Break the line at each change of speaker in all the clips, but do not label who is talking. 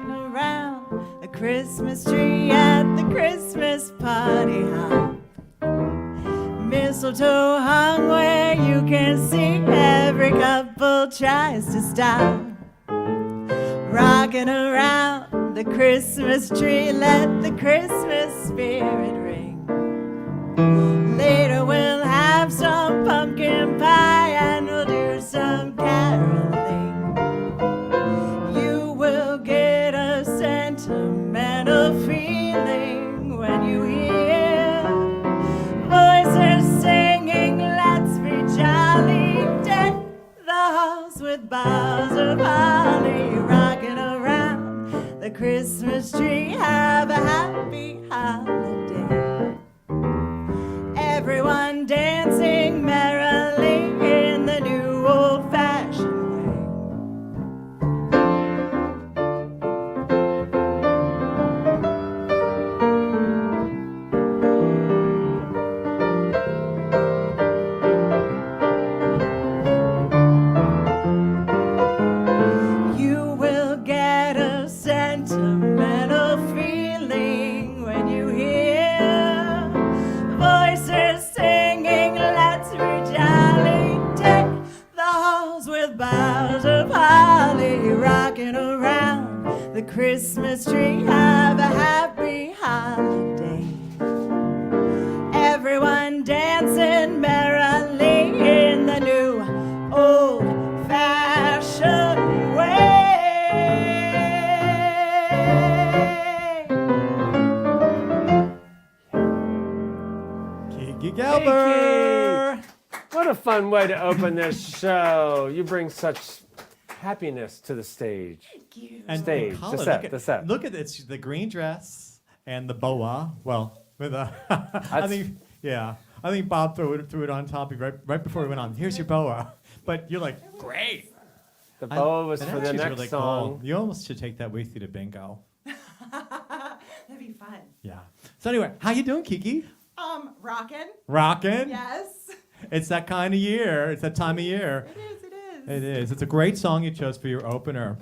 Around the Christmas tree at the Christmas party hop. Mistletoe hung where you can see. Every couple tries to stop. Rocking around the Christmas tree, let the Christmas spirit ring. Later we'll have some pumpkin pie and we'll do some caroling. You will get a sentimental feeling when you hear voices singing, let's be jolly. Deck the halls with boughs of holly. Rocking around the Christmas tree, have a happy holiday. Everyone dancing merrily in the new old-fashioned way. You will get a sentimental feeling when you hear voices singing, let's be jolly. Deck the halls with boughs of holly. Rocking around the Christmas tree, have a happy holiday. Everyone dancing merrily in the new old-fashioned way.
Kiki Gelber.
What a fun way to open this show. You bring such happiness to the stage.
Thank you.
And
Stage,
color,
the set,
look at,
the set.
Look at it's the green dress and the boa. Well, with a, I think Bob threw it on top of you right before we went on. Here's your boa, but you're like, great.
The boa was
That
for the
actually is
next
really
song.
cool. You almost should take that with you to bingo.
That'd be fun.
Yeah. So anyway, how you doing, Kiki?
Rockin'.
Rockin'.
Yes.
It's that kind of year. It's that time of year.
It is, it is.
It is. It's a great song you chose for your opener.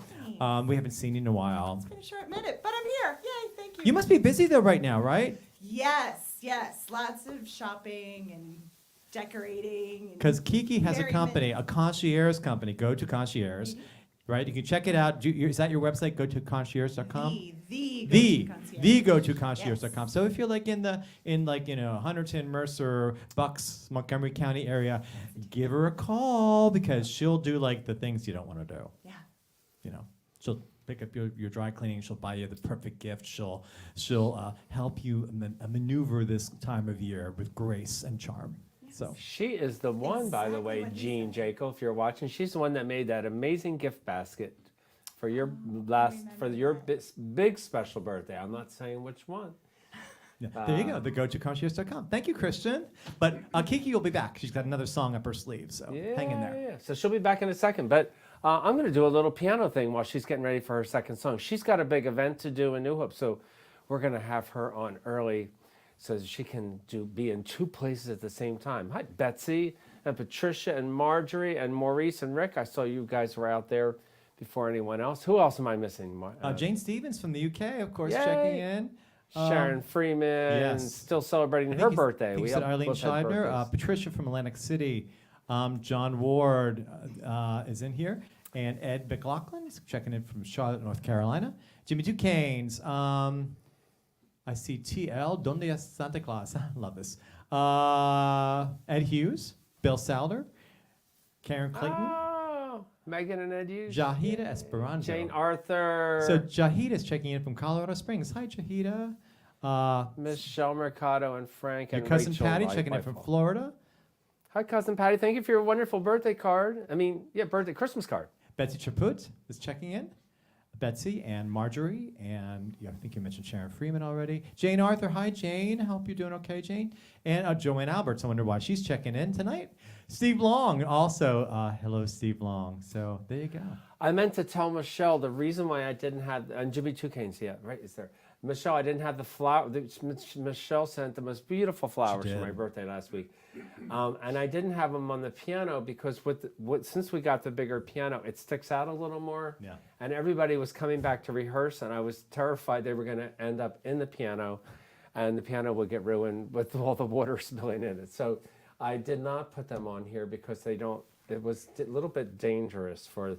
We haven't seen you in a while.
It's been a short minute, but I'm here. Yay, thank you.
You must be busy though right now, right?
Yes, yes. Lots of shopping and decorating. and
Because Kiki has a
very
company, a concierge company. Go to concierge, right? You can check it out. Is that your website? Go to concierge.com. The go to concierge.com. So if you're like in Hunterdon, Mercer, Bucks, Montgomery County area, give her a call because she'll do like the things you don't want to do.
Yeah.
You know, she'll pick up your dry cleaning. She'll buy you the perfect gift. She'll help you maneuver this time of year with grace and charm. So
She is the one, by the
Exactly
way,
what he
Jean
said.
Jaco, if you're watching. She's the one that made that amazing gift basket for your big special birthday. I'm not saying which one.
yeah, there you go. The go to concierge.com. Thank you, Christian. But Kiki will be back. She's got another song up her sleeve. So hang in there.
Yeah. So she'll be back in a second. But I'm going to do a little piano thing while she's getting ready for her second song. She's got a big event to do in New Hope, so we're going to have her on early so she can be in two places at the same time. Hi, Betsy and Patricia and Marjorie and Maurice and Rick. I saw you guys were out there before anyone else. Who else am I missing?
Jane Stevens from the UK, of course,
Yay.
checking in.
Sharon Freeman,
yes.
still celebrating
I
her
think
birthday.
I think
We
you said
all
Arlene
both had
Scheibner,
birthdays.
Patricia from Atlantic City, John Ward is in here, and Ed McLaughlin is checking in from Charlotte, North Carolina. Jimmy Duquesnes. I see TL, Donde es Santa Claus? Love this. Ed Hughes, Bill Salder, Karen Clayton,
Oh, Megan and Ed Hughes.
Jahida Esperanza.
Jane Arthur.
So Jahida's checking in from Colorado Springs. Hi, Jahida.
Michelle Mercado and Frank
Your
and
cousin
Rachel
Patty checking in from Florida.
Hi, cousin Patty. Thank you for your wonderful birthday card. Christmas card.
Betsy Chaput is checking in. Betsy and Marjorie, and I think you mentioned Sharon Freeman already. Jane Arthur, hi Jane. Hope you're doing okay, Jane. And Joanne Alberts, I wonder why she's checking in tonight. Steve Long, also, hello Steve Long. So there you go.
I meant to tell Michelle the reason why I didn't have, and Jimmy Toucane's, yeah, right, is there. Michelle, I didn't have the flower. Michelle sent the most beautiful flowers for my birthday last week. And I didn't have them on the piano because since we got the bigger piano, it sticks out a little more.
Yeah.
And everybody was coming back to rehearse, and I was terrified they were going to end up in the piano, and the piano would get ruined with all the water spilling in it. So I did not put them on here because it was a little bit dangerous for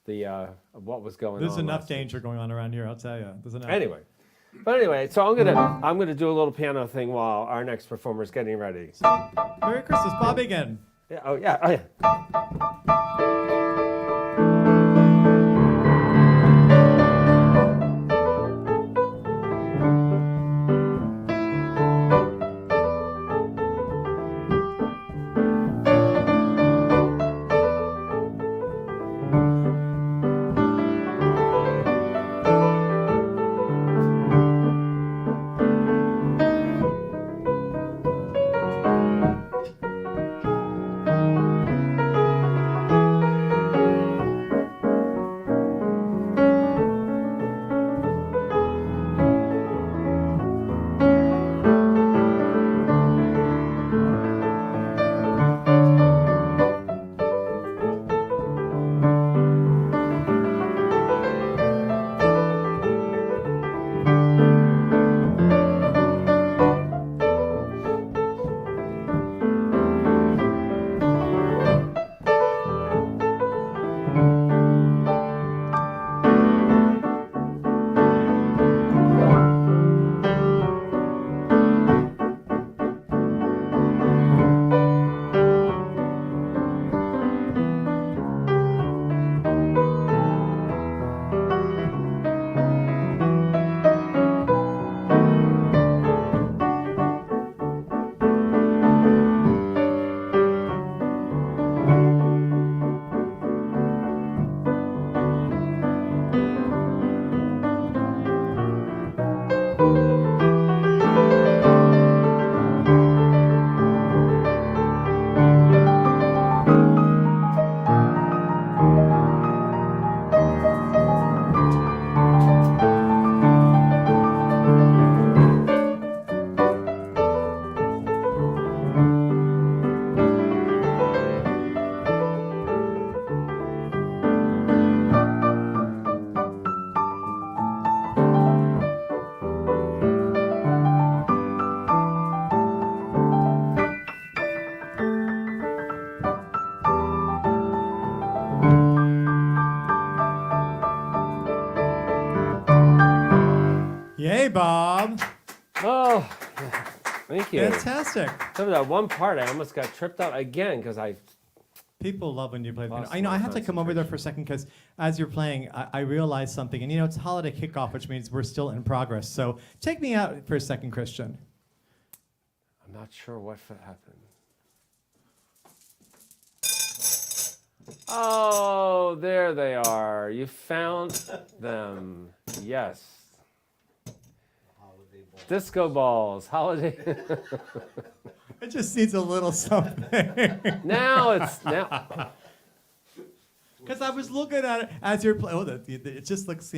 the what was going on.
There's enough danger going on around here, I'll tell you. There's enough.
Anyway, so I'm gonna do a little piano thing while our next performer is getting ready.
Merry Christmas, Bob Egan.
Yeah. Oh yeah.
Yay, Bob.
Oh, thank you.
Fantastic.
Some of that one part, I almost got tripped up again because
People love when you play the piano.
Lost
I know,
my
I have to come over there for a second because as you're playing, I realized something. And it's Holiday Kickoff, which means we're still in progress. So take me out for a second, Christian.
I'm not sure what happened. Oh, there they are. You found them. Yes. Disco balls. Holiday.
It just needs a little something.
Now.
Because I was looking at it as you're playing. Oh, it just looks,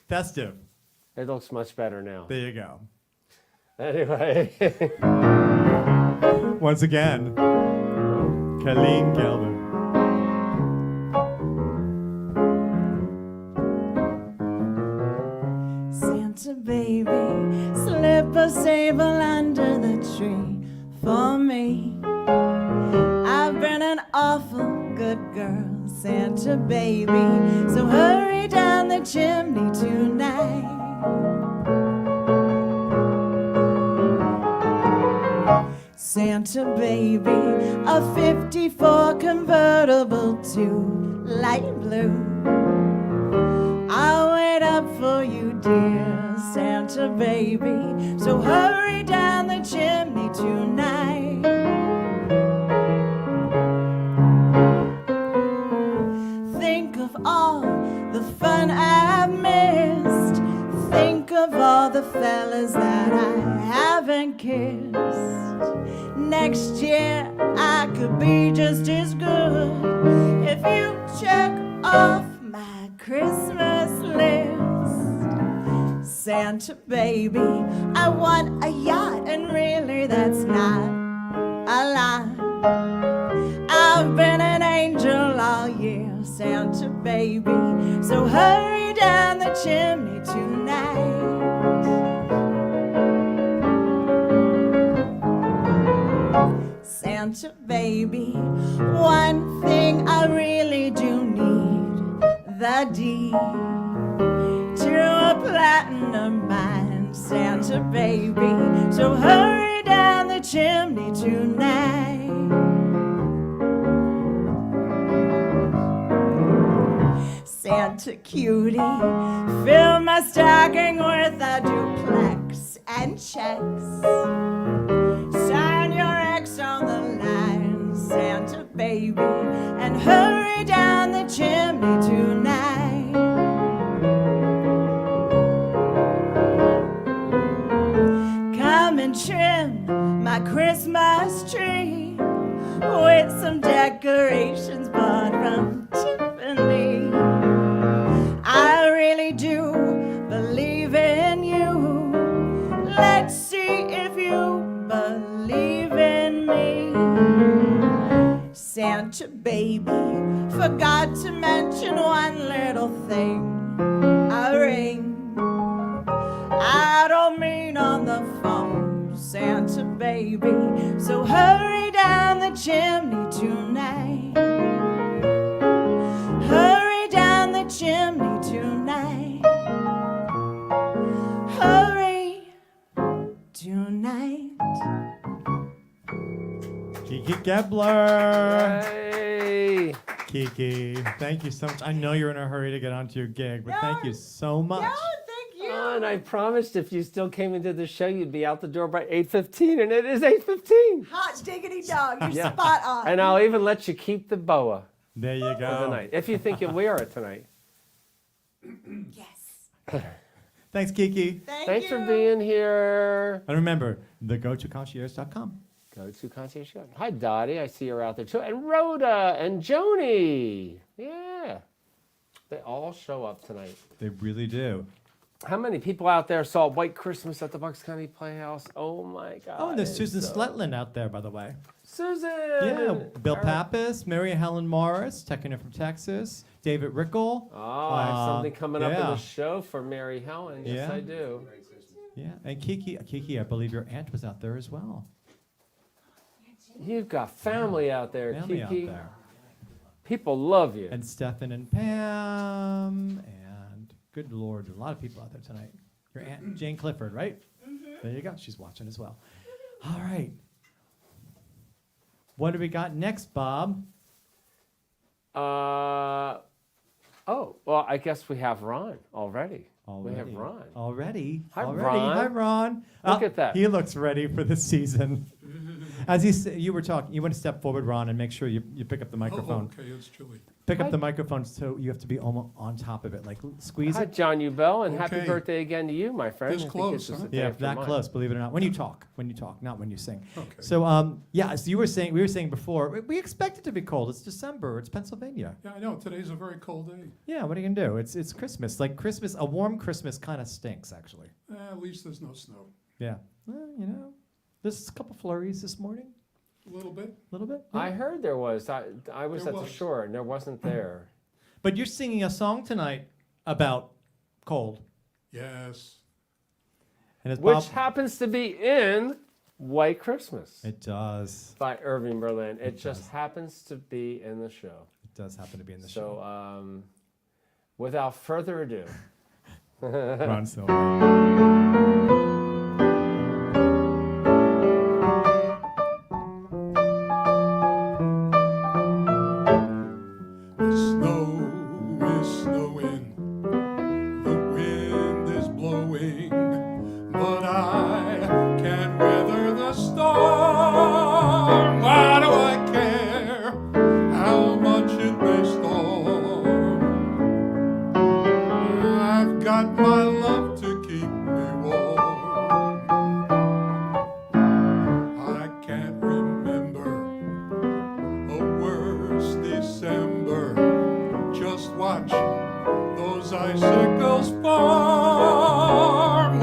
festive.
It looks much better now.
There you go.
Anyway.
Once again, Colleen Gelder.
Santa baby, slip a sable under the tree for me. I've been an awful good girl, Santa baby, so hurry down the chimney tonight. Santa baby, a 54 convertible to light blue. I'll wait up for you, dear Santa baby, so hurry down the chimney tonight. Think of all the fun I've missed. Think of all the fellas that I haven't kissed. Next year I could be just as good if you check off my Christmas list. Santa baby, I want a yacht, and really that's not a lie. I've been an angel all year, Santa baby, so hurry down the chimney tonight. Santa baby, one thing I really do need, the deed to a platinum mine, Santa baby, so hurry down the chimney tonight. Santa cutie, fill my stocking with a duplex and checks. Sign your X on the line, Santa baby, and hurry down the chimney tonight. Come and trim my Christmas tree with some decorations bought from Tiffany. I really do believe in you. Let's see if you believe in me. Santa baby, forgot to mention one little thing, a ring. I don't mean on the phone, Santa baby, so hurry down the chimney tonight. Hurry down the chimney tonight. Hurry tonight.
Kiki Kepler.
Hey.
Kiki, thank you so much. I know you're in a hurry to get onto your gig, but thank you so much.
No, thank you.
And I promised if you still came into the show, you'd be out the door by 8:15, and it is 8:15.
Hot diggity dog, you're
Yeah.
spot on.
And I'll even let you keep the boa
There you
for
go.
the night, if you think you'll wear it tonight.
Yes.
Thanks, Kiki.
Thanks
you.
for being here.
And remember, thegotoconcierge.com.
Go to Concierge Show. Hi, Dottie. I see you're out there too. And Rhoda and Joni. Yeah. They all show up tonight.
They really do.
How many people out there saw White Christmas at the Bucks County Playhouse? Oh, my God.
Oh, and there's Susan
So-
Sletland out there, by the way.
Susan.
Yeah, Bill
Eric.
Pappas, Mary Helen Morris, checking in from Texas, David Rickle.
Oh, I have something coming up in
yeah.
the show for Mary Helen. Yes,
Yeah.
I do.
Yeah, and Kiki, I believe your aunt was out there as well.
You've got family out there,
Family
Kiki.
out there.
People love you.
And Stefan and Pam, and good Lord, a lot of people out there tonight. Your aunt Jane Clifford, right? There you go. She's watching as well. All right. What do we got next, Bob?
Oh, well, I guess we have Ron already. We have Ron.
Already.
Hi,
Already.
Ron.
Hi, Ron.
Look at that.
He looks ready for the season. As you were talking, you want to step forward, Ron, and make sure you pick up the microphone.
Oh, okay, it's chilly.
Pick
Hi.
up the microphone so you have to be almost on top of it, like squeeze
Hi,
it.
John Ubell, and happy
Okay.
birthday again to you, my friend.
This
I think
close,
it's just
huh?
the day
Yeah,
after
that
mine.
close, believe it or not. When you talk, not when you sing.
Okay.
So, yeah, so we were saying before, we expect it to be cold. It's December. It's Pennsylvania.
Yeah, I know. Today's a very cold day.
Yeah, what are you gonna do? It's Christmas. Like Christmas, a warm Christmas kind of stinks, actually.
At least there's no snow.
Yeah. Well, there's a couple flurries this morning.
A little bit.
A little bit.
I heard there was. I was
There
at the
was.
shore, and there wasn't there.
But you're singing a song tonight about cold.
Yes.
And it's
Which
Bob.
happens to be in White Christmas
It does.
by Irving Berlin. It just
does.
happens to be in the show.
It does happen to be in the show.
So, without further ado,
Ron Silver.
The snow is snowing. The wind is blowing. But I can't weather the storm. Why do I care how much it may storm? I've got my love to keep me warm. I can't remember a worse December. Just watch those icicles form.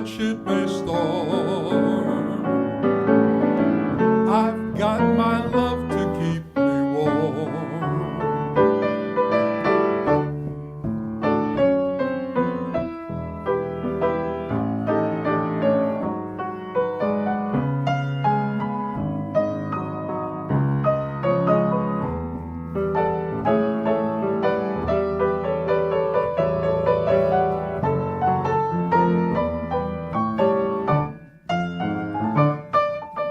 much it may store. I've got my love to keep me warm.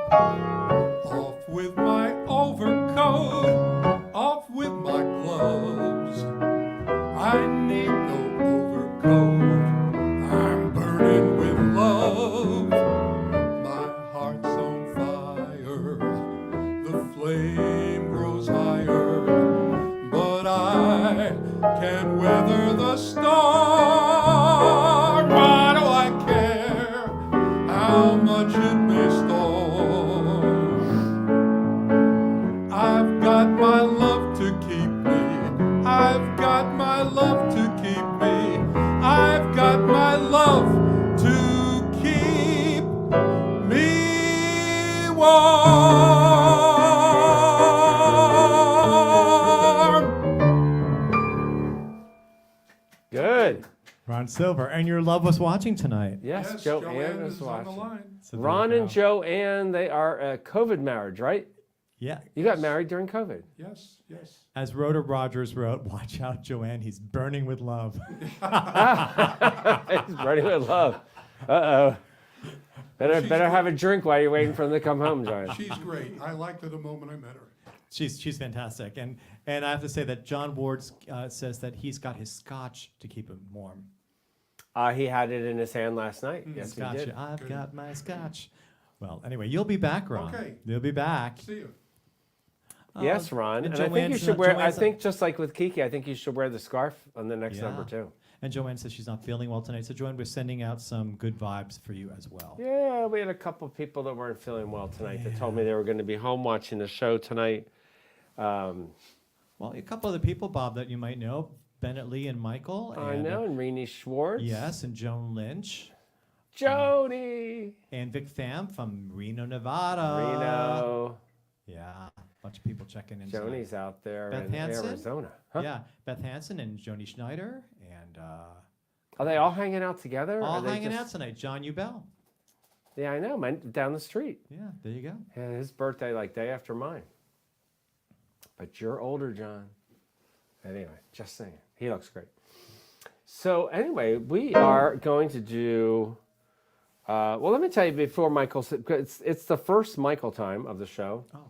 Off with my overcoat, off with my gloves. I need no overcoat, I'm burning with love. My heart's on fire, the flame grows higher, but I can weather the storm. Why do I care how much it may storm? I've got my love to keep me. I've got my love to keep me. I've got my love to keep me warm.
Good.
Ron Silver. And your love was watching tonight.
Yes,
Joanne
Joanne is
is on the
watching.
line.
So there
Ron
you
and
go.
Joanne, they are a COVID marriage, right?
Yeah.
You got married during COVID.
Yes, yes.
As Rhoda Rogers wrote, watch out, Joanne, he's burning with love.
He's burning with love. Uh-oh. Better have a drink while you're waiting for them to come home, Joanne.
She's great. I liked her the moment I met her.
She's fantastic. And I have to say that John Ward says that he's got his scotch to keep him warm.
He had it in his hand last night. Yes, he
Scotch.
did.
I've
Good.
got my scotch. Well, anyway, you'll be back, Ron.
Okay.
You'll be back.
See you.
Yes, Ron.
and
And I think you
Joanne's
should
not-
wear, I
Joanne's not-
think just like with Kiki, I think you should wear the scarf on the next number
Yeah.
too.
And Joanne says she's not feeling well tonight. So, Joanne, we're sending out some good vibes for you as well.
Yeah, we had a couple people that weren't feeling well tonight that told me they were going to be home watching the show tonight.
Well, a couple other people, Bob, that you might know. Bennett Lee and Michael.
I
and,
know, and Renee Schwartz.
Yes, and Joan Lynch.
Joni.
And Vic Pham from Reno, Nevada.
Reno.
Yeah, a bunch of people checking in. tonight.
Joni's out there
Beth
in
Hansen?
Arizona. Huh?
Yeah, Beth Hansen and Joni Schneider. And
Are they all hanging out together?
all
Are they
hanging
just-
out tonight. John Ubell.
Yeah, I know. Mine down the street.
Yeah, there you go.
Yeah, his birthday like day after mine. But you're older, John. Anyway, just saying. He looks great. So anyway, we are going to do. Well, let me tell you before Michael. It's the first Michael time of the show.
Oh.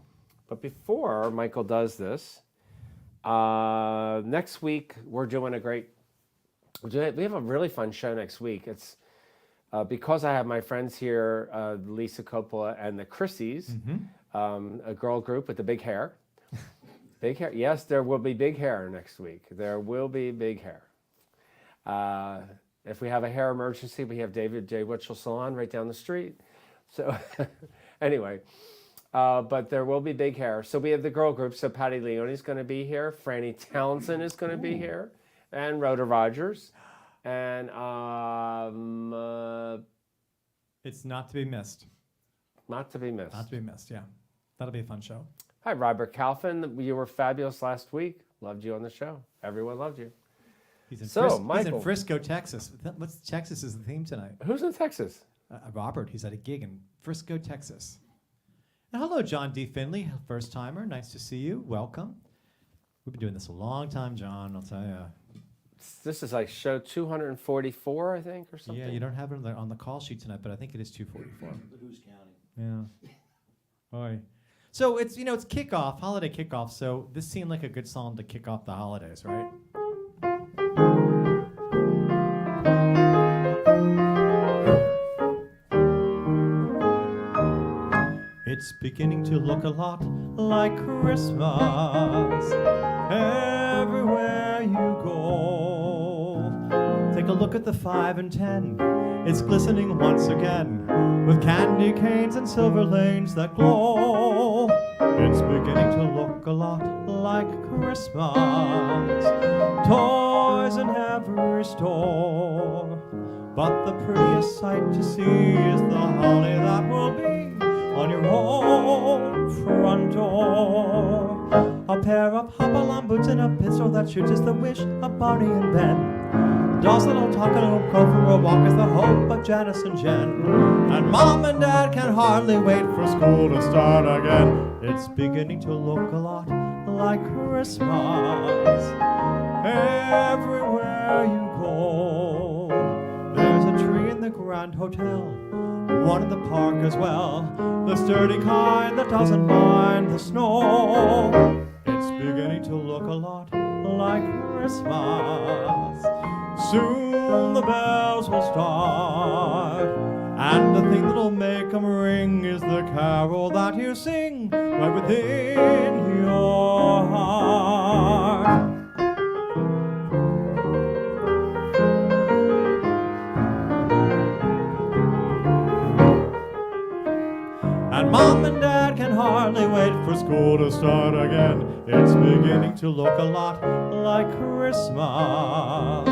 But before Michael does this, next week we're doing a great. We have a really fun show next week. It's because I have my friends here, Lisa Coppola and the Chrissies, a girl group with the big hair. Big hair. Yes, there will be big hair next week. There will be big hair. If we have a hair emergency, we have David J. Witchell Salon right down the street. So anyway, but there will be big hair. So we have the girl group. So Patty Leone's going to be here. Franny Townsend is going to be here. And Rhoda Rogers. And
It's not to be missed.
not to be missed.
Not to be missed, yeah. That'll be a fun show.
Hi, Robert Calfin. You were fabulous last week. Loved you on the show. Everyone loved you.
He's in,
So,
he's
Michael.
in Frisco, Texas. What's Texas is the theme tonight?
Who's in Texas?
Robert, he's at a gig in Frisco, Texas. And hello, John D. Finley, first timer. Nice to see you. Welcome. We've been doing this a long time, John, I'll tell you.
This is like show 244, I think, or something.
Yeah, you don't have it on the call sheet tonight, but I think it is 244.
But who's counting?
Yeah. Boy. So it's it's kickoff, holiday kickoff. So this seemed like a good song to kick off the holidays, right? It's beginning to look a lot like Christmas everywhere you go. Take a look at the 5 and 10. It's glistening once again with candy canes and silver lanes that glow. It's beginning to look a lot like Christmas. Toys in every store. But the prettiest sight to see is the holly that will be on your own front door. A pair of hop-along boots and a pistol that shoots is the wish of Barney and Ben. Dolls that'll talk and who'll go for a walk is the hope of Janice and Jen. And Mom and Dad can hardly wait for school to start again. It's beginning to look a lot like Christmas everywhere you go. There's a tree in the Grand Hotel, one in the park as well, the sturdy kind that doesn't mind the snow. It's beginning to look a lot like Christmas. Soon the bells will start, and the thing that'll make them ring is the carol that you sing right within your heart. And Mom and Dad can hardly wait for school to start again. It's beginning to look a lot like Christmas.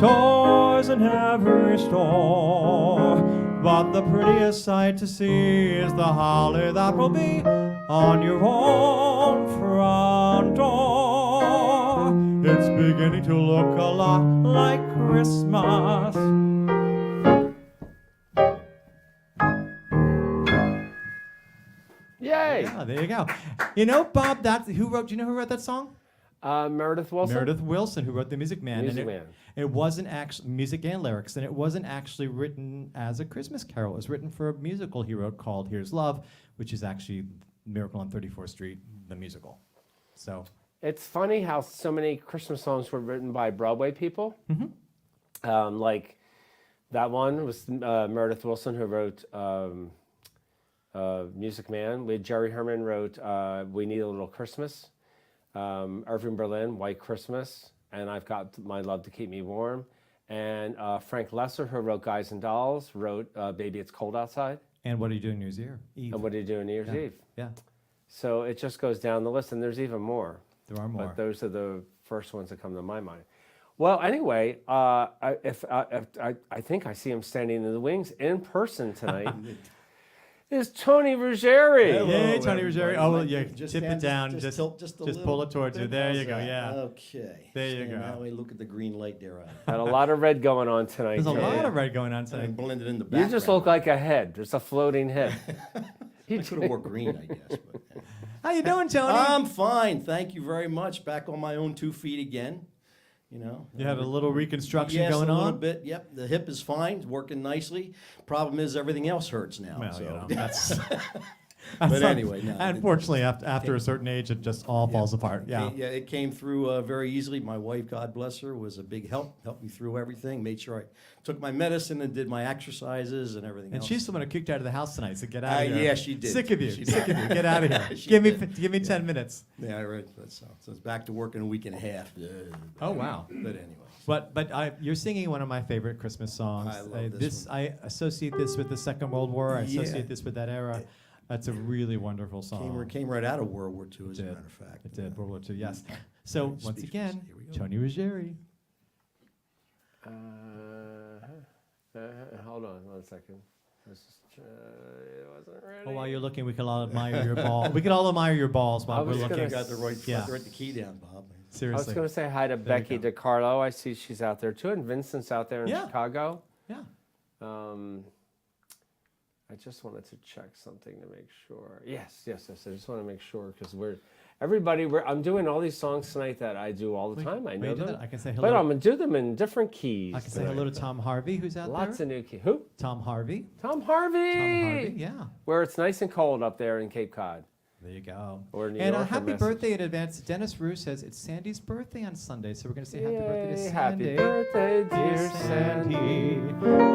Toys in every store, but the prettiest sight to see is the holly that will be on your own front door. It's beginning to look a lot like Christmas.
Yay!
Yeah, there you go. You know, Bob, that's who wrote. Do you know who wrote that song?
Meredith Wilson.
Meredith Wilson, who wrote The Music Man.
Music
and
Man.
It wasn't actually music and lyrics, and it wasn't actually written as a Christmas carol. It was written for a musical he wrote called "Here's Love," which is actually Miracle on 34th Street, the musical. So
It's funny how so many Christmas songs were written by Broadway people. Like that one was Meredith Wilson, who wrote Music Man. We had Jerry Herman wrote We Need a Little Christmas. Irving Berlin, White Christmas. And I've Got My Love to Keep Me Warm. And Frank Lesser, who wrote Guys and Dolls, wrote Baby It's Cold Outside.
And What Are You Doing New Year's Eve?
And What Are You Doing New Year's Eve?
Yeah,
So it just goes down the list, and there's even more.
there are more.
But those are the first ones that come to my mind. Well, anyway, I think I see him standing in the wings in person tonight. Is Tony Ruggieri.
Hey,
Hello,
Tony Ruggieri.
everybody.
Oh, well,
Might
yeah,
just
tip it down.
just
Just
tilt just a
just
little
pull it towards you.
bit.
There you
How's
go,
that?
yeah.
Okay.
There you
Stand
go.
That way, look at the green light there.
Had a lot of red going on tonight.
There's a
Tony.
lot of red going on
I
tonight.
blended in the
You
background.
just look like a head. There's a floating head.
I could have wore green, I guess. But,
How you doing, Tony?
I'm fine. Thank you very much. Back on my own 2 feet again. You know.
You had a little reconstruction
Yes,
going
a
on?
little bit. Yep. The hip is fine. It's working nicely. Problem is everything else hurts now.
Well,
so.
you know, that's
But anyway, no,
unfortunately, after a certain age, it just all falls apart. Yeah.
It came through very easily. My wife, God bless her, was a big helped me through everything. Made sure I took my medicine and did my exercises and everything
And
else.
she's the one who kicked you out of the house tonight, so get out of here.
Yeah, she did.
Sick of you.
She
Sick
did.
of you. Get out of here.
She
give me
did.
10 minutes.
Yeah, right. So it's back to work in a week and a half.
Oh, wow.
But anyway.
But you're singing one of my favorite Christmas songs.
I love this one.
I associate this with the Second World War. I
Yeah.
associate this with that era. That's a really wonderful song.
Came right out of World War II, as a
did.
matter of fact.
It did, World War II, yes. So,
Right,
once
speechless.
again,
Here we go.
Tony Ruggieri.
Hold on 1 second. This is, it wasn't ready.
Well, while you're looking, we could all admire your ball. We could all admire your balls while
I
we're
was
looking.
gonna
Got the right,
Yeah.
got the key down, Bob.
I was
Seriously.
going to say hi to Becky
go.
DiCarlo. I see she's out there too, and Vincent's out there in
Yeah.
Chicago.
Yeah.
I just wanted to check something to make sure. Yes. I just want to make sure because I'm doing all these songs tonight that I do all the
Wait,
time. I
wait,
know
do
them.
that? I can say
But
hello.
I'm going to do them in different keys.
I can say
tonight.
hello to Tom Harvey, who's out
Lots
there.
of new keys. Who?
Tom Harvey.
Tom Harvey.
Tom Harvey, yeah.
Where it's nice and cold up there in Cape Cod.
There you go.
Or New
And
York or
happy
Massachusetts.
birthday in advance. Dennis Rue says it's Sandy's birthday on Sunday, so we're going to say happy birthday to
Yay,
Sandy.
Happy birthday, dear
Dear
Sandy.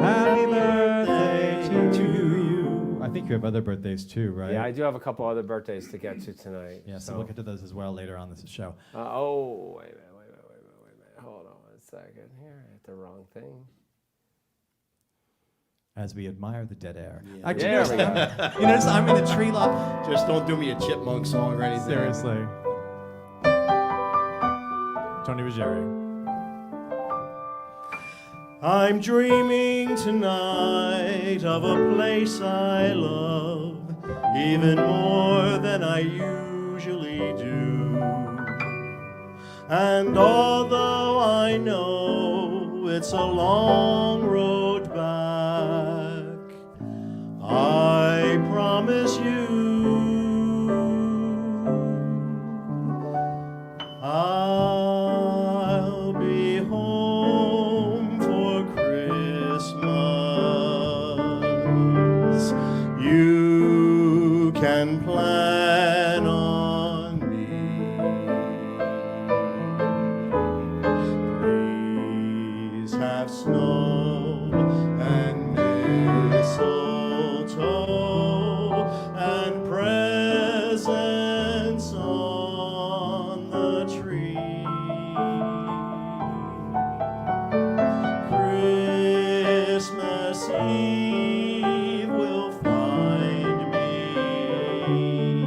Happy birthday to you. I think you have other birthdays too, right?
Yeah, I do have a couple other birthdays to get to tonight.
Yeah, so we'll get to those as well later on this show.
Wait a minute. Hold on 1 second here. I hit the wrong thing.
As we admire the dead air.
Yeah.
Actually,
There we
you notice I'm in the tree lot.
Just don't do me a chipmunk song or anything.
Seriously. Tony Ruggieri.
I'm dreaming tonight of a place I love even more than I usually do. And although I know it's a long road back, I promise you I'll be home for Christmas. You can plan on me. Please have snow and mistletoe and presents on the tree. Christmas Eve will find me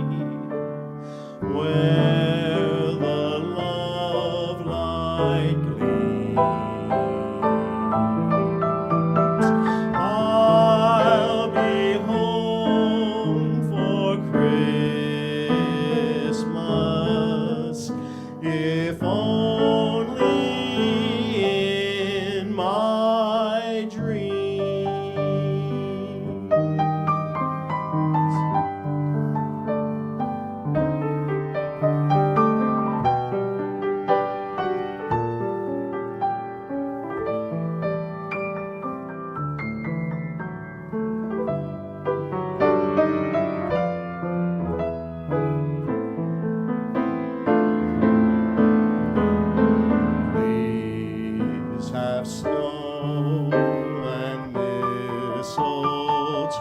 where the love light gleams. I'll be home for Christmas, if only in my dreams. Please have snow and mistletoe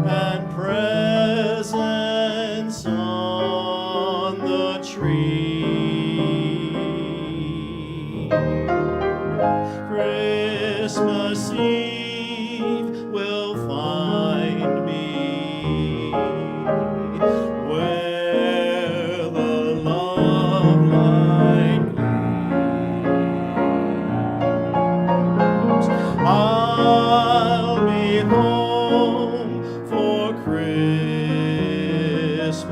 and presents on the tree. Christmas Eve will find me where the love light gleams. I'll be home for Christmas,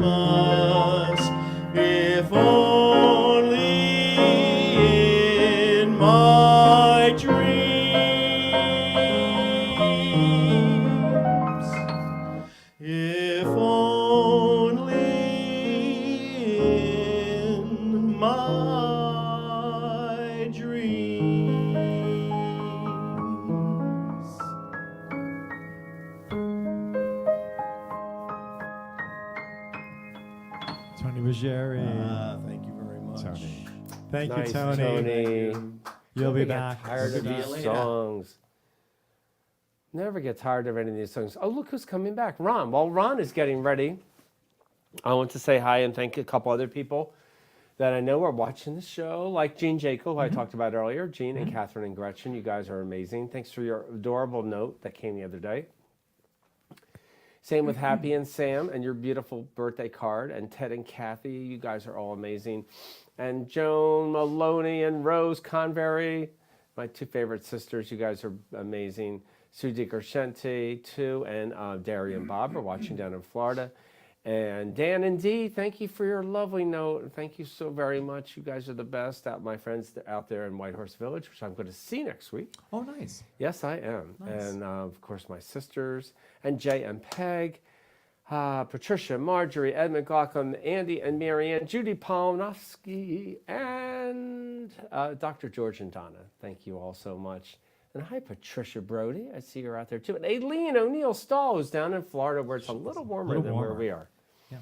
if only in my dreams. If only in my dreams.
Tony Ruggieri.
Thank you very much.
Tony. Thank
Nice,
you, Tony. You'll be
Never get
back.
tired of
See you
these
later.
songs. Never get tired of any of these songs. Oh, look who's coming back. Ron. While Ron is getting ready, I want to say hi and thank a couple other people that I know are watching the show, like Jean Jacob, who I talked about earlier. Jean and Catherine and Gretchen, you guys are amazing. Thanks for your adorable note that came the other day. Same with Happy and Sam and your beautiful birthday card. And Ted and Kathy, you guys are all amazing. And Joan Maloney and Rose Convery, my two favorite sisters, you guys are amazing. Sue DiGershenti, too, and Derry and Bob are watching down in Florida. And Dan and Dee, thank you for your lovely note. And thank you so very much. You guys are the best. My friends out there in Whitehorse Village, which I'm going to see next week.
Oh, nice.
Yes, I am.
Nice.
And of course, my sisters, and Jay and Peg, Patricia, Marjorie, Ed McLaughlin, Andy and Marianne, Judy Polnowski, and Dr. George and Donna. Thank you all so much. And hi, Patricia Brody. I see you're out there too. And Aileen O'Neill Stahl, who's down in Florida, where it's a little warmer than where we are.
Yeah.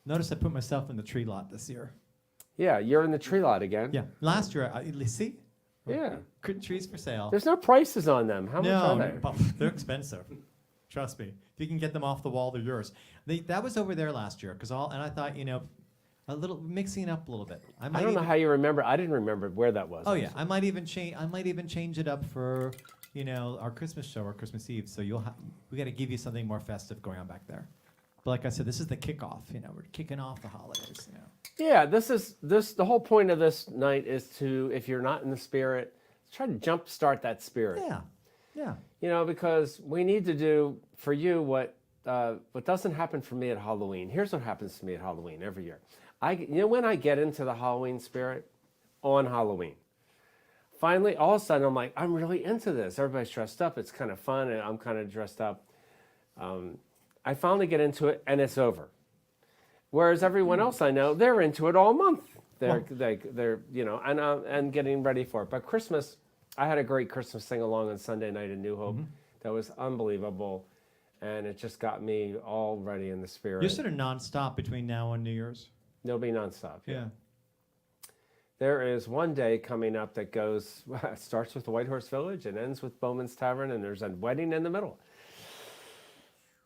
Notice I put myself in the tree lot this year.
Yeah, you're in the tree lot again.
Yeah. Last year, see?
Yeah.
Trees for sale.
There's no prices on them. How much are they?
No, they're expensive. Trust me. If you can get them off the wall, they're yours. That was over there last year, and I thought, a little mixing up a little bit.
I don't know how you remember. I didn't remember where that was.
Oh yeah, I might even change it up for our Christmas show or Christmas Eve. So we got to give you something more festive going on back there. But like I said, this is the kickoff. We're kicking off the holidays.
Yeah, the whole point of this night is to, if you're not in the spirit, try to jumpstart that spirit.
Yeah. Yeah.
You know, because we need to do for you what doesn't happen for me at Halloween. Here's what happens to me at Halloween every year. When I get into the Halloween spirit on Halloween, finally, all of a sudden, I'm like, I'm really into this. Everybody's dressed up. It's kind of fun, and I'm kind of dressed up. I finally get into it, and it's over. Whereas everyone else I know, they're into it all month. They're and getting ready for it. But Christmas, I had a great Christmas sing-along on Sunday night in New Hope. That was unbelievable, and it just got me all ready in the spirit.
You're sort of nonstop between now and New Year's.
It'll be nonstop.
Yeah.
There is one day coming up that starts with the White Horse Village and ends with Bowman's Tavern, and there's a wedding in the middle.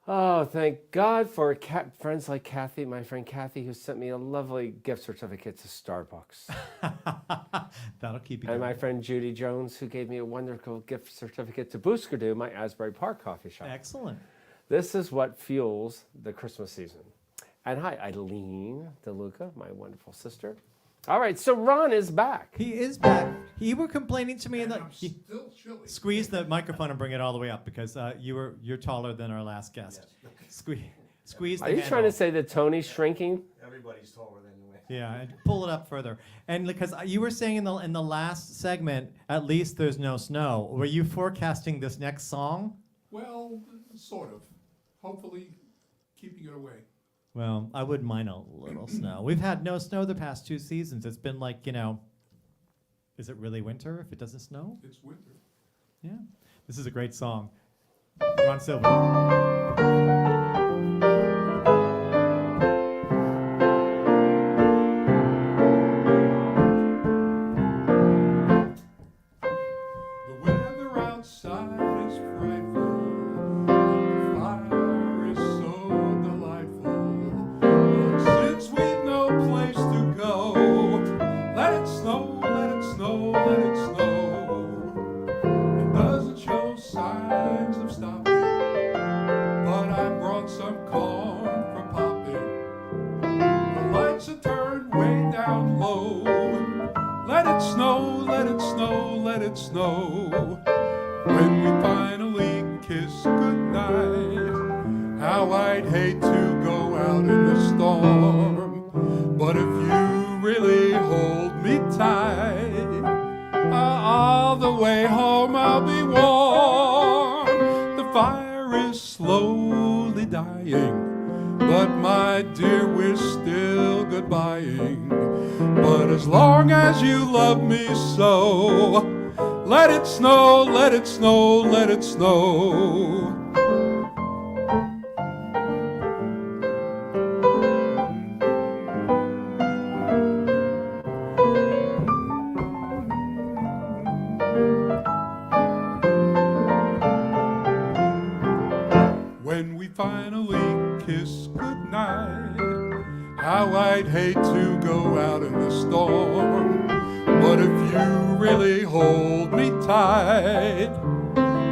Oh, thank God for friends like Kathy, my friend Kathy, who sent me a lovely gift certificate to Starbucks.
That'll keep you
And
going.
my friend Judy Jones, who gave me a wonderful gift certificate to Booskerdoo, my Asbury Park coffee shop.
Excellent.
This is what fuels the Christmas season. And hi, Eileen DeLuca, my wonderful sister. All right, so Ron is back.
He is back. You were complaining to me in
And
the.
I'm still chilly.
Squeeze the microphone and bring it all the way up because you're taller than our last guest. Squeeze the
Are you
handle.
trying to say that Tony's shrinking?
Everybody's taller than you.
Yeah, and pull it up further. And because you were saying in the last segment, at least there's no snow. Were you forecasting this next song?
Well, sort of. Hopefully, keeping it away.
Well, I wouldn't mind a little snow. We've had no snow the past 2 seasons. It's been like, is it really winter if it doesn't snow?
It's winter.
Yeah. This is a great song. Ron Silver.
The weather outside is frightful. The fire is so delightful. But since we've no place to go, let it snow, let it snow, let it snow. It doesn't show signs of stopping, but I brought some corn for popping. The lights are turned way down low. Let it snow, let it snow, let it snow. When we finally kiss goodnight, how I'd hate to go out in the storm. But if you really hold me tight, all the way home I'll be warm. The fire is slowly dying, but my dear, we're still goodbying. But as long as you love me so, let it snow, let it snow, let it snow. When we finally kiss goodnight, how I'd hate to go out in the storm. But if you really hold me tight,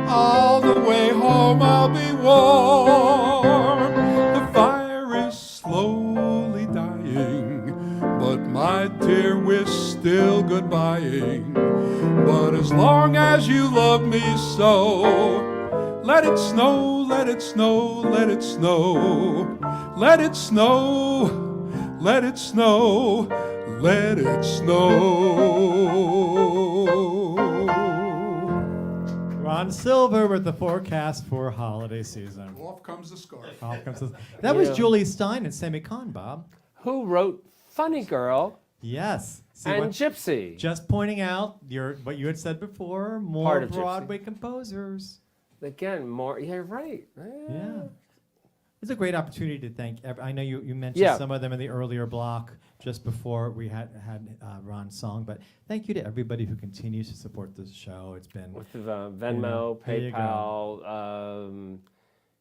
all the way home I'll be warm. The fire is slowly dying, but my dear, we're still goodbying. But as long as you love me so, let it snow, let it snow, let it snow. Let it snow, let it snow, let it snow.
Ron Silver with the forecast for holiday season.
Off comes the scarf.
That was
Yeah.
Julie Stein and Semicon, Bob.
Who wrote Funny Girl
Yes. See,
and
what-
Gypsy?
just pointing out what you had said before, more
Part of Gypsy.
Broadway composers.
Again, more. Yeah, right.
Yeah. It's a great opportunity to thank. I know you mentioned
Yeah.
some of them in the earlier block just before we had Ron's song, but thank you to everybody who continues to support this show. It's been
With Venmo,
there you go.
PayPal,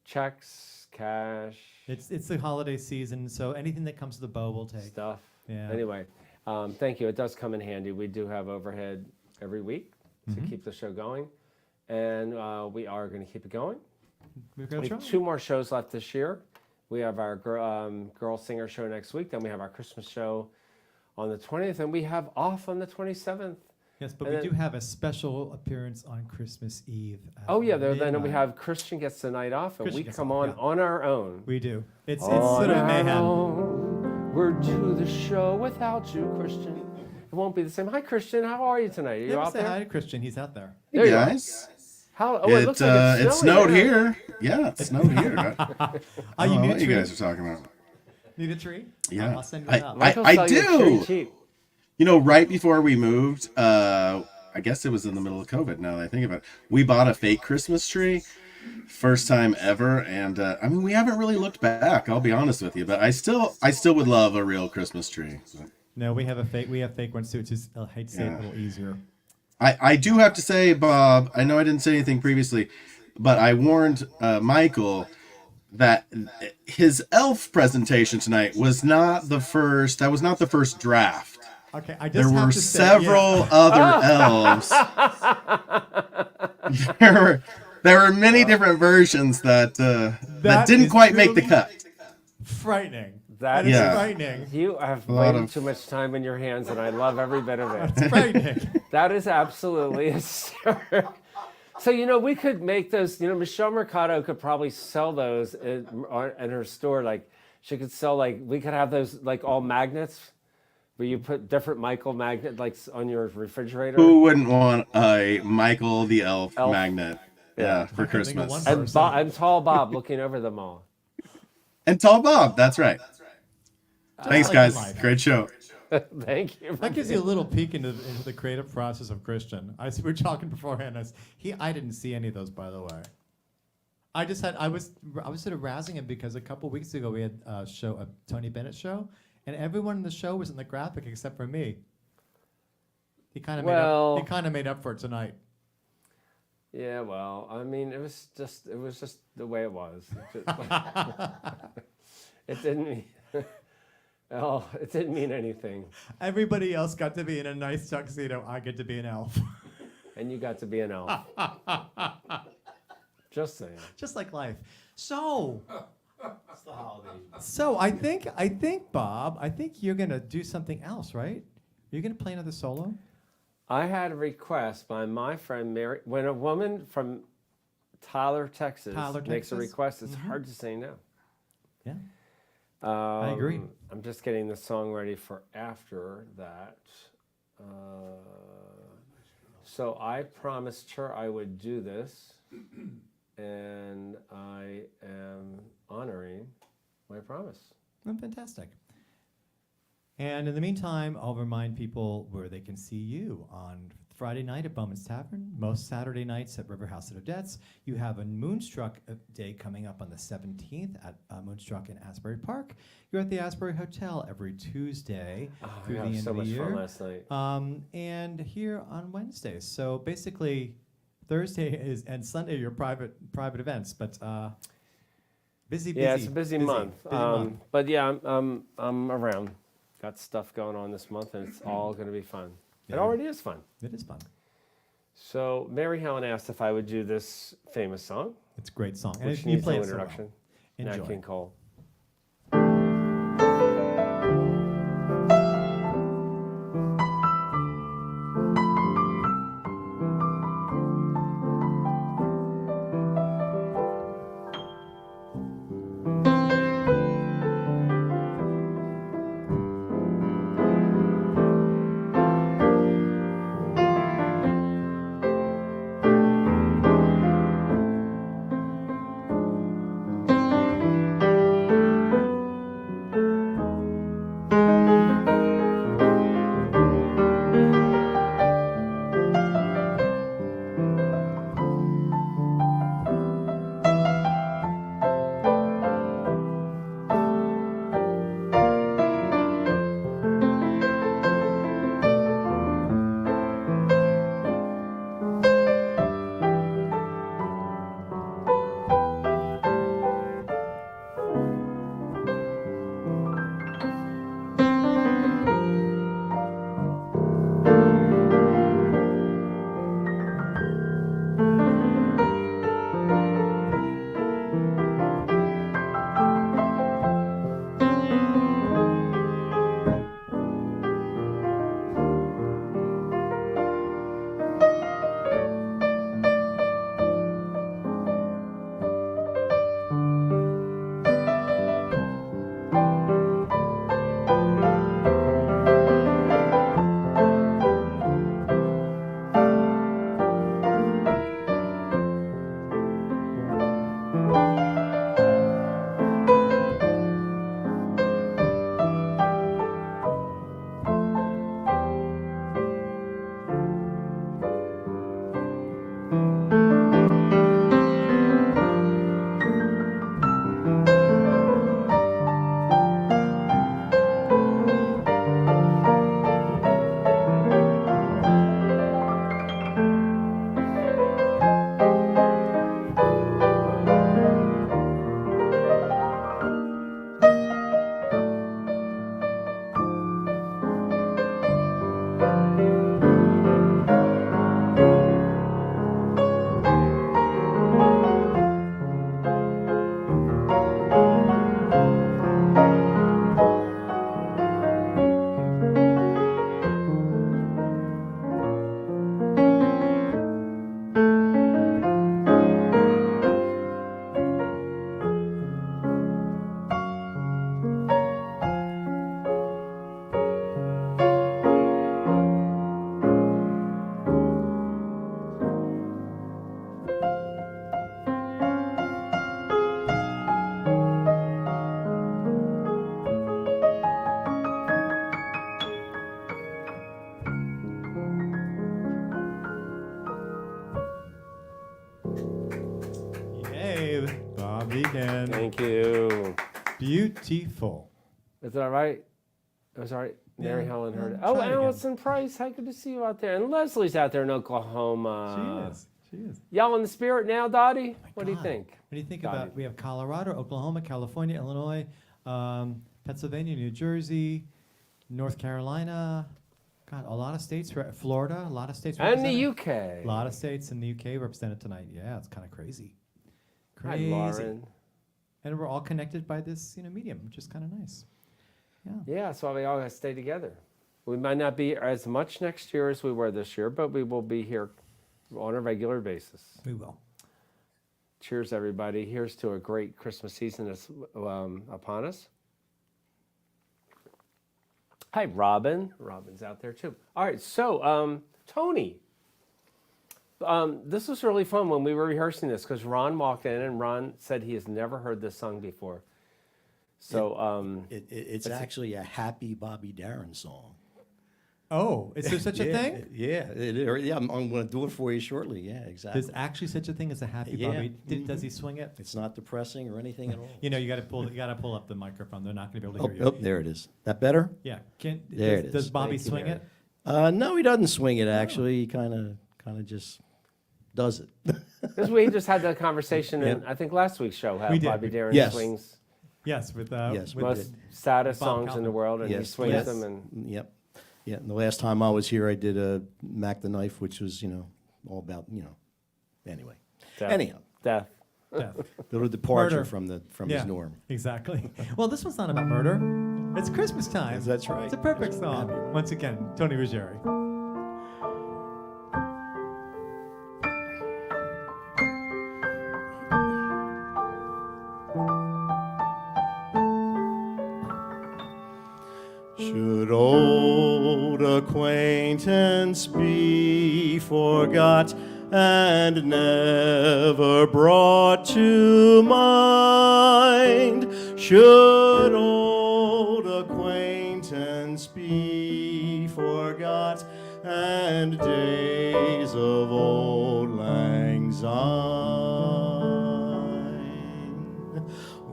checks, cash,
it's the holiday season, so anything that comes to the bow we'll take.
stuff.
Yeah.
Anyway, thank you. It does come in handy. We do have overhead every week to keep the show going, and we are going to keep it going.
We're
We
gonna try.
have 2 more shows left this year. We have our girl singer show next week. Then we have our Christmas show on the 20th, and we have off on the 27th.
Yes, but
And
we
then-
do have a special appearance on Christmas Eve. At
Oh yeah, then we
midnight.
have Christian gets the night off, and
Christian
we
gets
come
off,
on our own.
We do. It's
On
sort of
our
mayhem.
own, we're do the show without you, Christian. It won't be the same. Hi, Christian. How are you tonight? Are you
Yeah,
out
say
there?
hi to Christian. He's out there.
There you are.
guys.
How? Oh, it looks like
It
it's
snowed
snowing
here. Yeah, it snowed here. I
Oh,
don't
you
know
need
what
a
you
tree?
guys are talking about.
Need a tree?
Yeah.
I'll send you
I-
that.
Michael
I
sell you a tree
do.
cheap.
You know, right before we moved, I guess it was in the middle of COVID. Now that I think about it, we bought a fake Christmas tree, first time ever, and I mean, we haven't really looked back. I'll be honest with you, but I still would love a real Christmas tree.
No, we have fake ones too. It's just, I hate to say it,
Yeah.
a little easier.
I do have to say, Bob, I know I didn't say anything previously, but I warned Michael that his elf presentation tonight was not the first. That was not the first draft.
Okay, I just
There
have
were
to say,
several
yeah.
other elves. There were many different versions that
That
didn't
is
quite make the
truly-
cut.
Frightening.
That
That is
Yeah.
frightening.
You have
A lot
way
of-
too much time in your hands, and I love every bit of it.
It's frightening.
That is absolutely hysterical. So, we could make those, Michelle Mercado could probably sell those in her store. Like, she could sell, we could have those, all magnets where you put different Michael magnet, on your refrigerator.
Who wouldn't want a Michael the Elf,
Elf.
magnet? Yeah, for
I can think of
Christmas.
one.
And Tall Bob looking over them all.
And Tall Bob, that's right. Thanks,
like
guys.
in life.
Great show.
Thank you.
That gives you a little peek into the creative process of Christian. We were talking beforehand. I didn't see any of those, by the way. I was sort of razzing him because a couple weeks ago we had a Tony Bennett show, and everyone in the show was in the graphic except for me. He kind of made up for it tonight.
Yeah, well, I mean, it was just the way it was. It didn't mean, it didn't mean anything.
Everybody else got to be in a nice tuxedo. I get to be an elf.
And you got to be an elf. Just saying.
Just like life. So I think Bob, you're gonna do something else, right? You're gonna play another solo?
I had a request by my friend Mary. When a woman from Tyler, Texas makes a
Texas?
request, it's hard to say no.
Yeah. I agree.
I'm just getting the song ready for after that. So I promised her I would do this, and I am honoring my promise.
Oh, fantastic. And in the meantime, I'll remind people where they can see you on Friday night at Bowman's Tavern, most Saturday nights at River House at Odette's. You have a Moonstruck Day coming up on the 17th at Moonstruck in Asbury Park. You're at the Asbury Hotel every Tuesday
Oh,
through
I
the
had
end
so
of the
much
year.
fun last night.
And here on Wednesdays. So basically, Thursday and Sunday are your private events, but busy.
Yeah, it's a busy month.
Busy month.
But yeah, I'm around. Got stuff going on this month, and it's all going to be fun. It
Yeah.
already is fun.
It is fun.
So Mary Helen asked if I would do this famous song,
It's a great song. And
which
you
needs
play
no
it so well.
introduction.
Enjoy.
Nat King Cole.
Bob Egan.
Thank you.
Beautiful.
Is that all right? It was all right. Mary
Yeah,
Helen heard it.
yeah,
Oh,
try it again.
Allison Price, how good to see you out there. And Leslie's out there in Oklahoma.
She is.
Y'all in the spirit now, Dottie? What do you
God.
think?
What do you think
Dottie.
about? We have Colorado, Oklahoma, California, Illinois, Pennsylvania, New Jersey, North Carolina. God, a lot of states. Florida, a lot of states.
And the
represented.
UK.
A lot of states in the UK represented tonight. Yeah, it's kind of crazy.
Hi,
Crazy.
Lauren.
And we're all connected by this, medium, which is kind of nice. Yeah.
Yeah, that's why we all got to stay together. We might not be as much next year as we were this year, but we will be here on a regular basis.
We will.
Cheers, everybody. Here's to a great Christmas season that's upon us. Hi, Robin. Robin's out there, too. All right, so, Tony. This was really fun when we were rehearsing this because Ron walked in and Ron said he has never heard this song before. So
It's actually a happy Bobby Darin song.
Oh, is there such a thing?
Yeah, I'm going to do it for you shortly. Yeah, exactly.
There's actually such a thing as a happy
Yeah.
Bobby. Does he swing it?
It's not depressing or anything at all.
You got to pull up the microphone. They're not going to be able to hear you.
There it is. That better?
Yeah.
There it is.
Does Bobby
Thank you,
swing
Mary.
it?
No, he doesn't swing it. Actually, he kind of just does it.
Because we just had that conversation in,
Yep.
I think, last week's show, how
We did.
Bobby Darin
Yes.
swings
Yes, with
Yes,
with
we
most saddest
Bob
songs in the
Kaufman.
world, and he
Yes.
swings
Yes.
them. And
Yep. Yeah. And the last time I was here, I did a Mac the Knife, which was all about Anyway.
death.
Anyhow,
Death.
death.
little departure
Murder.
from
Yeah,
his norm.
exactly. Well, this one's not about murder. It's Christmas time.
Yes, that's right.
It's a perfect
Happy
song.
one.
Once again, Tony Ruggieri.
Should old acquaintance be forgot and never brought to mind? Should old acquaintance be forgot and days of old lang syne?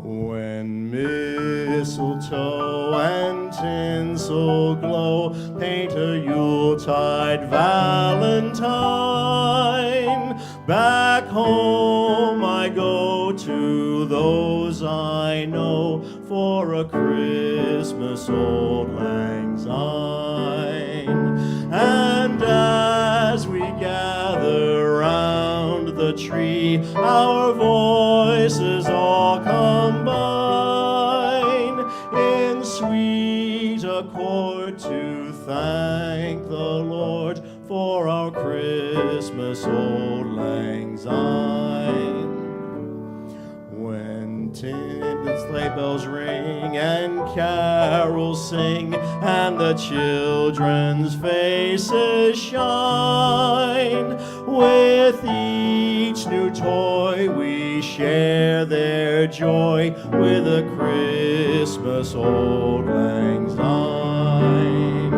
When mistletoe and tinsel glow paint a Yuletide valentine, back home I go to those I know for a Christmas old lang syne. And as we gather round the tree, our voices all combine in sweet accord to thank the Lord for our Christmas old lang syne. When tin and sleigh bells ring and carols sing and the children's faces shine, with each new toy we share their joy with a Christmas old lang syne.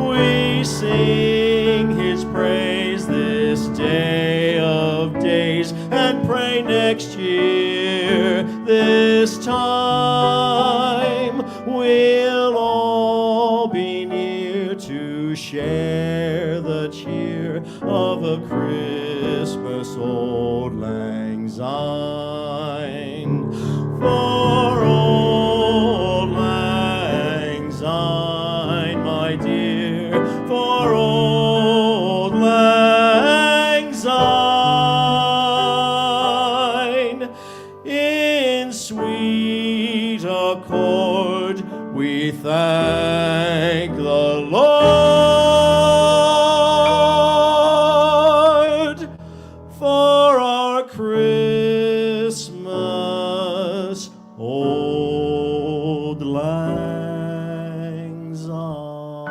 We sing his praise this day of days and pray next year this time we'll all be near to share the cheer of a Christmas old lang syne. For old lang syne, my dear, for old lang syne, in sweet accord we thank the Lord for our Christmas old lang syne.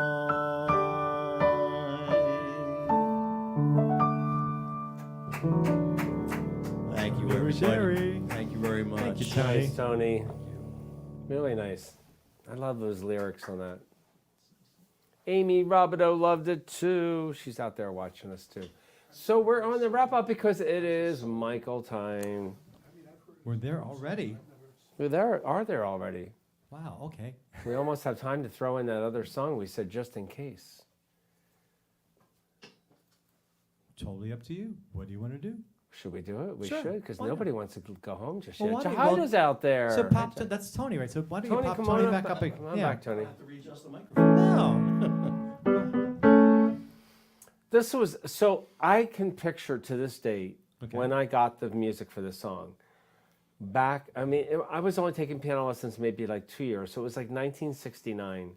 Thank you, everybody.
Ruggieri.
Thank you very much.
Thank you, Tony.
Nice, Tony. Really nice. I love those lyrics on that. Amy Robideau loved it too. She's out there watching us too. So we're on the wrap up because it is Michael time.
We're there already.
Are there already?
Wow, okay.
We almost have time to throw in that other song we said just in case.
Totally up to you. What do you want to do?
Should we do it? We
Sure,
should, because
why not?
nobody wants to go home just
Well,
yet.
why don't you-
Jahida's out there.
So pop, that's Tony, right? So why don't you
Tony,
pop
come
Tony
on
back up?
Come on back, Tony.
I have to readjust the microphone.
No.
This was, so I can picture to this date
Okay.
when I got the music for this song. Back, I mean, I was only taking piano lessons maybe like 2 years, so it was like 1969.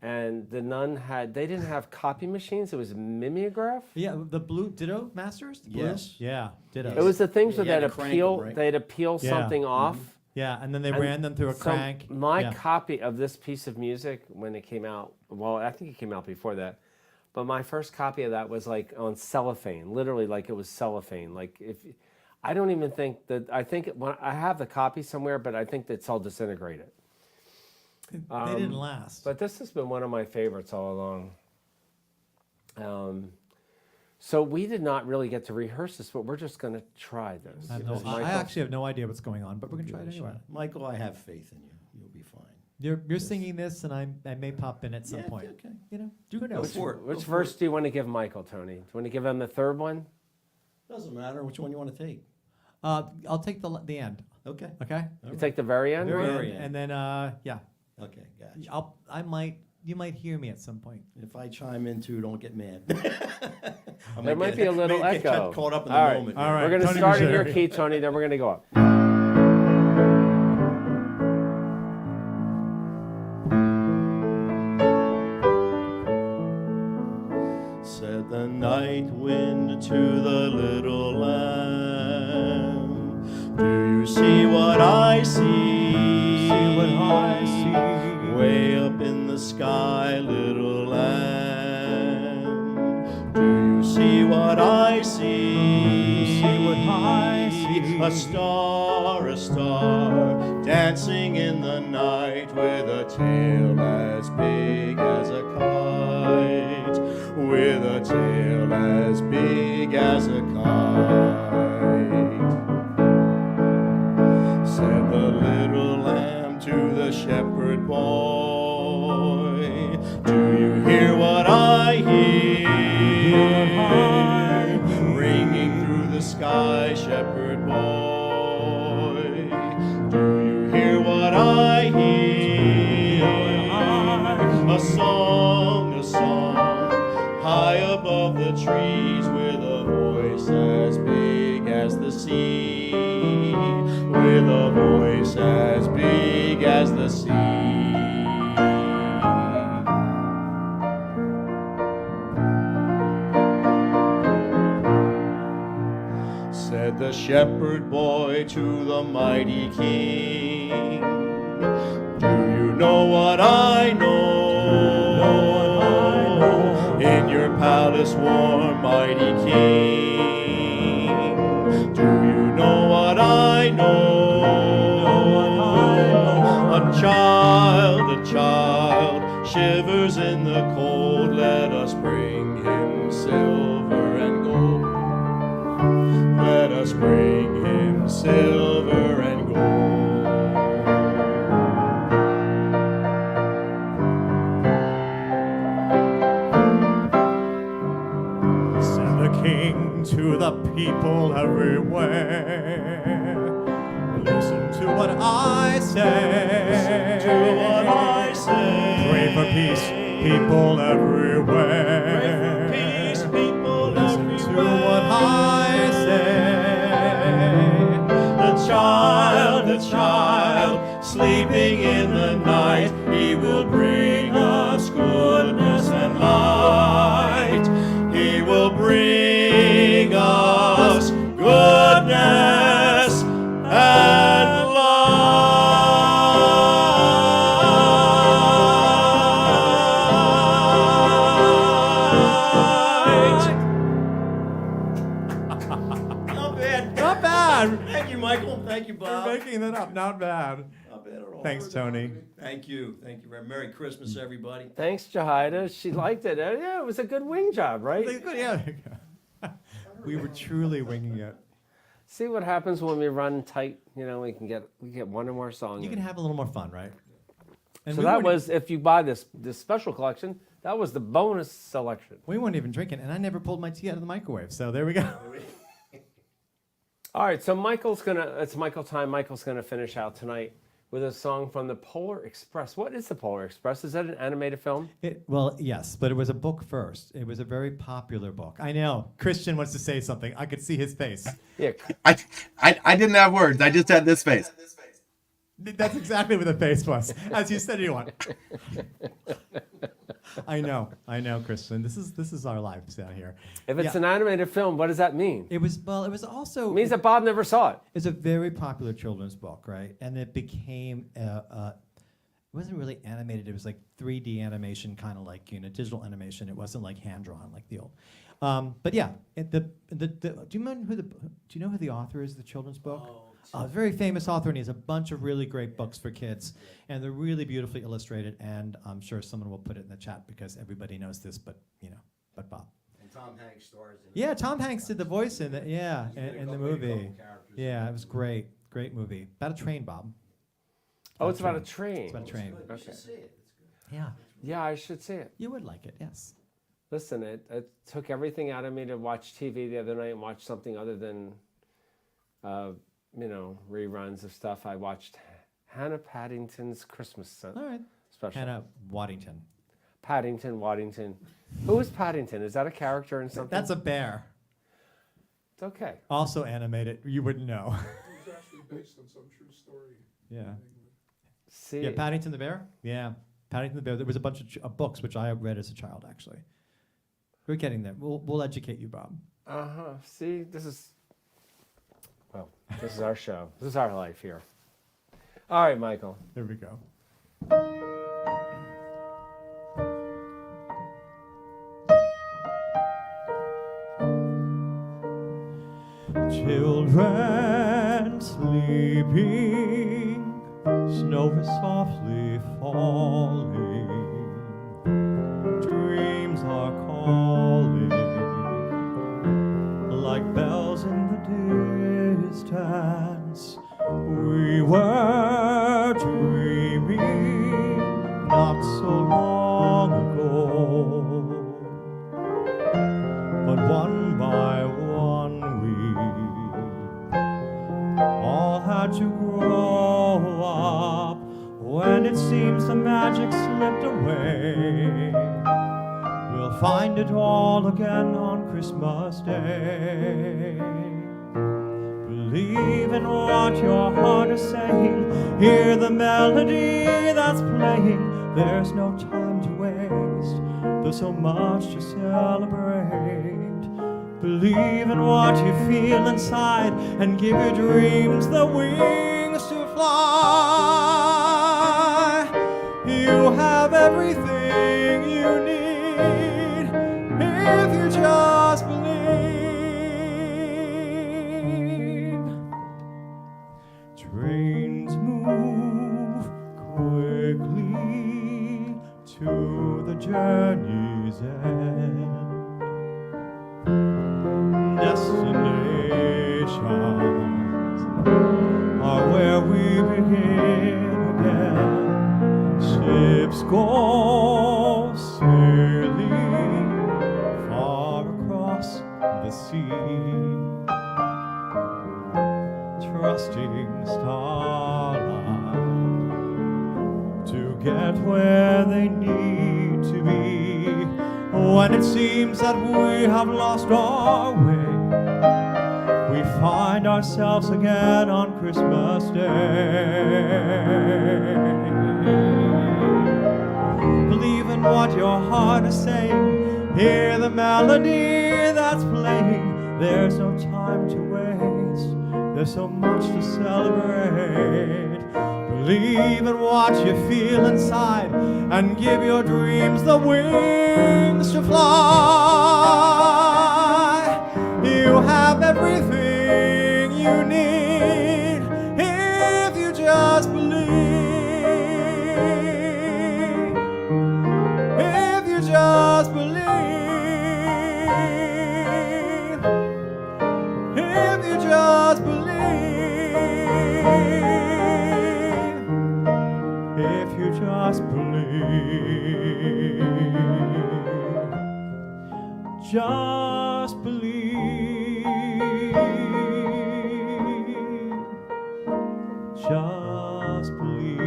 And the Nun they didn't have copy machines, it was mimeograph.
Yeah, the blue Ditto Masters? Blue?
Yes.
Yeah, Ditto.
It was the things
Yeah,
where
you had
they'd
to crank
appeal,
them, right?
they'd appeal
Yeah.
something off.
Yeah, and then they
And
ran them through a
so
crank.
My
Yeah.
copy of this piece of music when it came out, well, I think it came out before that, but my first copy of that was like on cellophane, literally like it was cellophane. Like I don't even think that, I think when I have the copy somewhere, but I think it's all disintegrated.
They didn't last.
But this has been one of my favorites all along. So we did not really get to rehearse this, but we're just going to try this.
I actually have no idea what's going on, but we're going to try it anyway.
Michael, I have faith in you. You'll be fine.
You're singing this, and I may pop in at some
Yeah,
point.
okay.
You know, who
Go
knows?
for it.
Which
Go for
verse
it.
do you want to give Michael, Tony? Do you want to give him the third one?
Doesn't matter which one you want to take.
I'll take the end.
Okay.
Okay.
You take the very end?
Very end.
And then yeah,
Okay, gotcha.
you might hear me at some point.
If I chime in too, don't get mad.
There might be a little
may get
echo.
caught up in the
All right.
moment.
All right.
We're going to
Tony
start in
Ruggieri.
your key, Tony, then we're going to go up.
Said the night wind to the little lamb, do you see what I see?
See what I see.
Way up in the sky, little lamb, do you see what I see?
See what I see.
A star, dancing in the night with a tail as big as a kite, with a tail as big as a kite. Said the little lamb to the shepherd boy, do you hear what I hear? Ringing through the sky, shepherd boy, do you hear what I hear? A song, high above the trees, with a voice as big as the sea, with a voice as big as the sea. Said the shepherd boy to the mighty king, do you know what I know? In your palace warm, mighty king, do you know what I know? A child shivers in the cold, let us bring him silver and gold. Let us bring him silver and gold.
Said the king to the people everywhere, listen to what I say.
To what I say.
Pray for peace, people everywhere.
Pray for peace, people
Listen
everywhere.
to what I say.
The child, sleeping in the night, he will bring us goodness and light. He will bring us goodness and light. Not bad.
Not bad.
Thank you, Michael. Thank you, Bob.
You're making that up. Not bad.
Not bad at all.
Thanks, Tony.
Thank you. Thank you. Merry Christmas, everybody.
Thanks, Jahida. She liked it. Yeah, it was a good wing job, right?
Yeah. We were truly winging it.
See what happens when we run tight. You know, we get one or more songs.
You can have a little more fun, right? And
So
we
that
weren't-
was, if you buy this special collection, that was the bonus selection.
We weren't even drinking, and I never pulled my tea out of the microwave. So there we go.
All right, so it's Michael time. Michael's gonna finish out tonight with a song from the Polar Express. What is the Polar Express? Is that an animated film?
Well, yes, but it was a book first. It was a very popular book. I know. Christian wants to say something. I could see his face.
Yeah.
I didn't have words. I just had this face.
That's exactly what the face was, as you said you want. I know, Christian. This is our lives down here.
If it's
Yeah.
an animated film, what does that mean?
It was also
It means that Bob never saw it.
it's a very popular children's book, right? And it became it wasn't really animated. It was like 3D animation, kind of like digital animation. It wasn't like hand drawn like the old. But yeah, do you know who the author is of the children's book? A very famous author, and he has a bunch of really great books for kids, and they're really beautifully illustrated. And I'm sure someone will put it in the chat because everybody knows this, but Bob.
And Tom Hanks stars in it.
Yeah, Tom Hanks did the voice in it. Yeah, in the movie. Yeah, it was great movie about a train, Bob.
Oh, it's about a train.
It's about a train.
Good. You
Okay.
should see it. It's good.
Yeah,
Yeah, I should see it.
you would like it. Yes.
Listen, it took everything out of me to watch TV the other night and watch something other than, reruns of stuff. I watched Hannah Paddington's Christmas
All right.
special.
Hannah Waddington.
Waddington. Who is Paddington? Is that a character in something?
That's a bear.
It's okay.
Also animated. You wouldn't know.
It was actually based on some true story.
Yeah.
See,
Yeah, Paddington the Bear? Yeah. Paddington the Bear. There was a bunch of books which I read as a child, actually. We're getting there. We'll educate you, Bob.
See, this is our show. This is our life here. All right, Michael.
There we go. Children sleeping, snow is softly falling, dreams are calling, like bells in the distance. We were dreaming not so long ago, but one by one we all had to grow up. When it seems the magic slipped away, we'll find it all again on Christmas Day. Believe in what your heart is saying. Hear the melody that's playing. There's no time to waste. There's so much to celebrate. Believe in what you feel inside and give your dreams the wings to fly. You have everything you need if you just believe. Trains move quickly to the journey's end. Destinations are where we begin again. Ships go sailing far across the sea, trusting starlight to get where they need to be. When it seems that we have lost our way, we find ourselves again on Christmas Day. Believe in what your heart is saying. Hear the melody that's playing. There's no time to waste. There's so much to celebrate. Believe in what you feel inside and give your dreams the wings to fly. You have everything you need if you just believe. If you just believe. If you just Just believe. Just believe.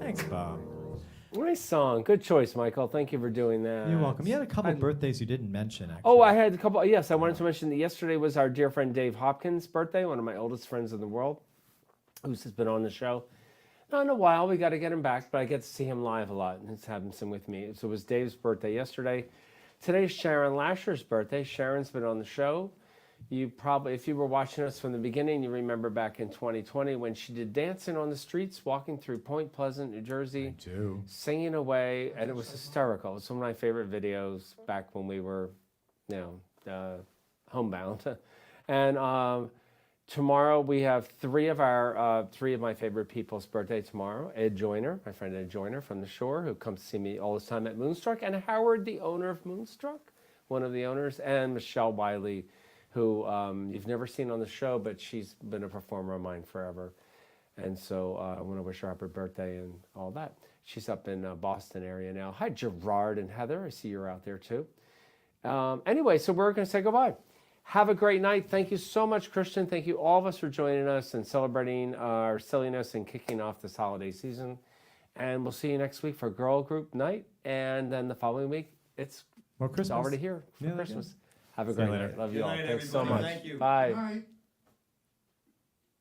Thanks, Bob.
Nice song. Good choice, Michael. Thank you for doing that.
You're welcome. You had a couple birthdays you didn't mention, actually.
Oh, I had a couple. Yes, I wanted to mention that yesterday was our dear friend Dave Hopkins' birthday, one of my oldest friends in the world, who's just been on the show. Not in a while. We got to get him back, but I get to see him live a lot and just have him sing with me. So it was Dave's birthday yesterday. Today's Sharon Lasher's birthday. Sharon's been on the show. You probably, if you were watching us from the beginning, you remember back in 2020 when she did Dancing on the Streets, walking through Point Pleasant, New Jersey, singing away, and it was hysterical. It's one of my favorite videos back when we were, homebound. And tomorrow we have three of my favorite people's birthday tomorrow. Ed Joyner, my friend Ed Joyner from the Shore, who comes to see me all the time at Moonstruck, and Howard, the owner of Moonstruck, one of the owners, and Michelle Wiley, who you've never seen on the show, but she's been a performer of mine forever. And so I want to wish her happy birthday and all that. She's up in Boston area now. Hi, Gerard and Heather. I see you're out there too. Anyway, so we're going to say goodbye. Have a great night. Thank you so much, Christian. Thank you all of us for joining us and celebrating our silliness and kicking off this holiday season. And we'll see you next week for Girl Group Night. And then the following week, it's
More Christmas.
already here for
Yeah,
Christmas.
yeah.
Have a
See you
great
later.
night. Love you
Good
all.
night,
Thanks so
everybody.
much.
Thank you.
Bye.
Night.